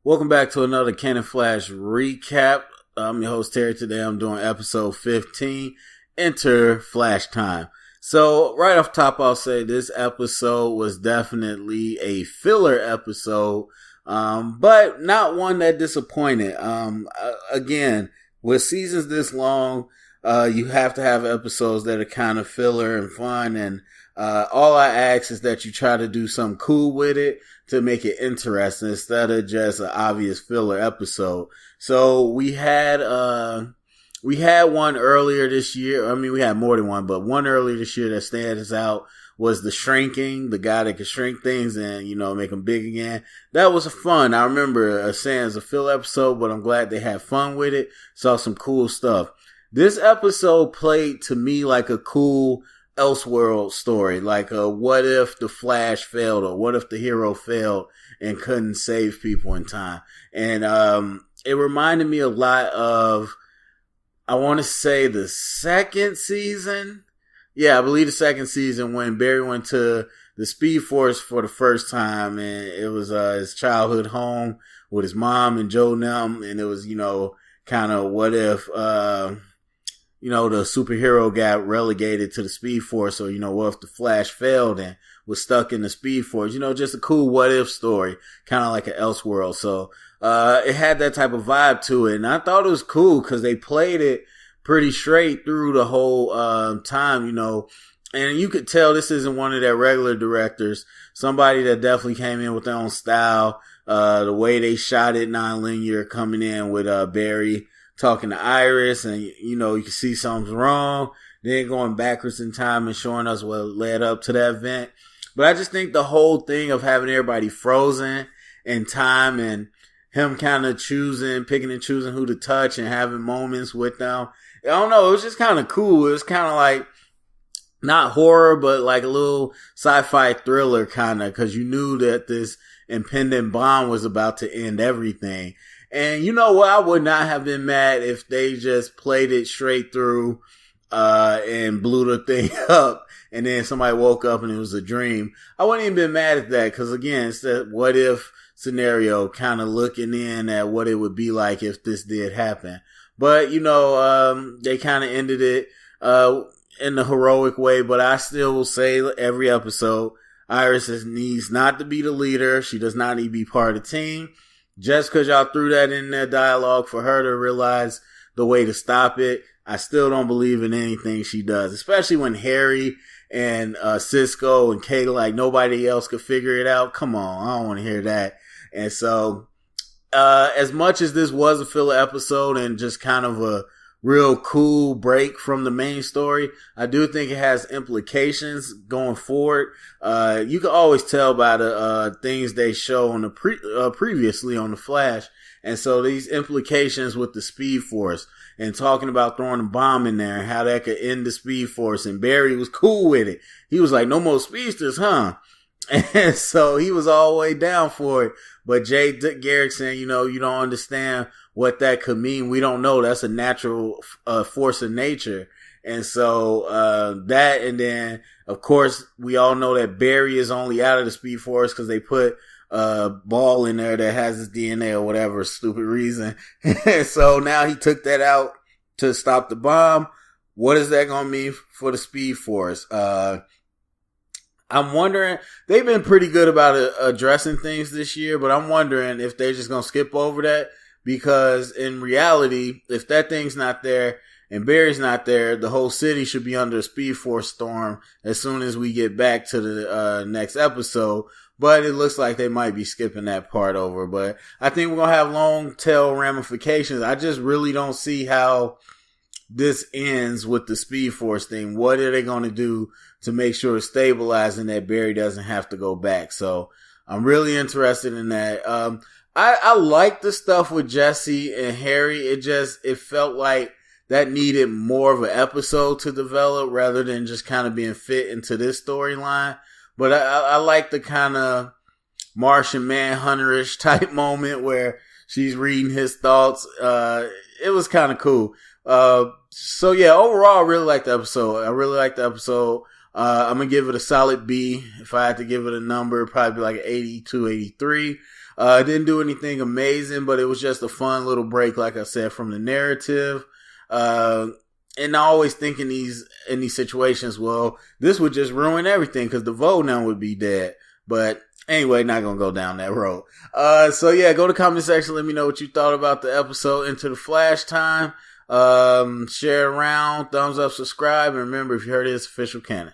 Welcome back to another Canon Flash recap. I'm your host Terry. Today I'm doing episode 15, Enter Flashtime. So right off top, I'll say this episode was definitely a filler episode, but not one that disappointed. Again, with seasons this long, you have to have episodes that are kind of filler and fun, and all I ask is that you try to do something cool with it to make it interesting instead of just an obvious filler episode. So we had one earlier this year. I mean, we had more than one, but one earlier this year that stands out was the shrinking, the guy that could shrink things and, make them big again. That was fun. I remember saying it's a filler episode, but I'm glad they had fun with it. Saw some cool stuff. This episode played to me like a cool Elseworld story, like what if the Flash failed, or what if the hero failed and couldn't save people in time. And it reminded me a lot of, I want to say, the second season. Yeah, I believe the second season, when Barry went to the Speed Force for the first time, and it was his childhood home with his mom and Joe Num, and it was, kind of what if the superhero got relegated to the Speed Force, or, what if the Flash failed and was stuck in the Speed Force? Just a cool what if story, kind of like an Elseworld. So, it had that type of vibe to it, and I thought it was cool because they played it pretty straight through the whole, time, and you could tell this isn't one of their regular directors, somebody that definitely came in with their own style, the way they shot it non-linear, coming in with, Barry talking to Iris, and you can see something's wrong, then going backwards in time and showing us what led up to that event. But I just think the whole thing of having everybody frozen in time and him kind of picking and choosing who to touch and having moments with them, I don't know, it was just kind of cool. It was kind of like, not horror, but like a little sci-fi thriller kind of, because you knew that this impending bomb was about to end everything. And you know what? I would not have been mad if they just played it straight through, and blew the thing up, and then somebody woke up and it was a dream. I wouldn't even been mad at that, because again, it's that what if scenario, kind of looking in at what it would be like if this did happen. But, they kind of ended it, in the heroic way, but I still will say every episode, Iris needs not to be the leader. She does not need to be part of the team. Just because y'all threw that in their dialogue for her to realize the way to stop it, I still don't believe in anything she does, especially when Harry and Cisco and Kate, like nobody else could figure it out. Come on, I don't want to hear that. And so, as much as this was a filler episode and just kind of a real cool break from the main story, I do think it has implications going forward. You can always tell by the things they show on the previously on the Flash, and so these implications with the Speed Force and talking about throwing a bomb in there and how that could end the Speed Force, and Barry was cool with it. He was like, "No more speedsters, huh?" And so he was all the way down for it. But Jay Garrick saying, you don't understand what that could mean. We don't know. That's a natural force of nature. And so that, and then, of course, we all know that Barry is only out of the Speed Force because they put a ball in there that has his DNA or whatever stupid reason. So now he took that out to stop the bomb. What is that going to mean for the Speed Force? I'm wondering, they've been pretty good about addressing things this year, but I'm wondering if they're just going to skip over that, because in reality, if that thing's not there and Barry's not there, the whole city should be under a Speed Force storm as soon as we get back to the next episode. But it looks like they might be skipping that part over. But I think we're going to have long tail ramifications. I just really don't see how this ends with the Speed Force thing. What are they going to do to make sure it's stabilized and that Barry doesn't have to go back? So I'm really interested in that. I like the stuff with Jesse and Harry. It felt like that needed more of an episode to develop rather than just kind of being fit into this storyline. But I like the kind of Martian Manhunter-ish type moment where she's reading his thoughts. It was kind of cool. So yeah, overall, I really liked the episode. I'm going to give it a solid B. If I had to give it a number, probably like 82, 83. Didn't do anything amazing, but it was just a fun little break, like I said, from the narrative. And I always think in these situations, well, this would just ruin everything because the Vonan would be dead. But anyway, not going to go down that road. So yeah, go to the comment section. Let me know what you thought about the episode. Into the Flashtime. Share around, thumbs up, subscribe. And remember, if you heard it, it's official canon.